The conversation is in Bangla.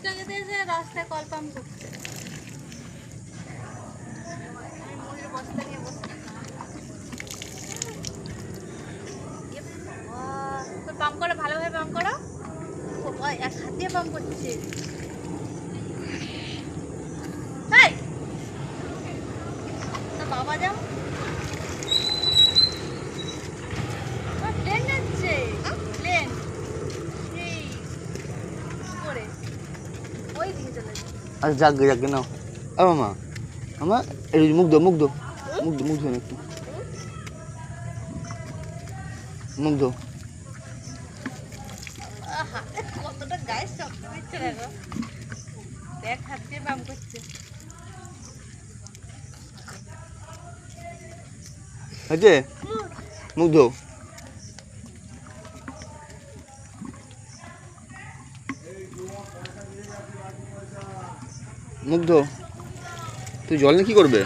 জায়গাতে এসে রাস্তায় কল পাম্প করছে। আমি মুড়ির বস্তা নিয়ে বসে পাম্প করো, ভালোভাবে পাম্প করো। এক হাত দিয়ে পাম্প করছে। বাবা যাও, প্লেন যাচ্ছে, প্লেন করে ওই দিকে চলে যাচ্ছে। আচ্ছা যাক যাক নাও। মামা মামা এই মুখ দো মুখ দো মুখ দো মুখ দো একটু মুখ দো। কতটা গায়ে শক্ত দিচ্ছে দেখো, এক হাত দিয়ে পাম্প করছে। হয়েছে মুখ দো। মুখ দো। তুই জল নিয়ে কি করবে?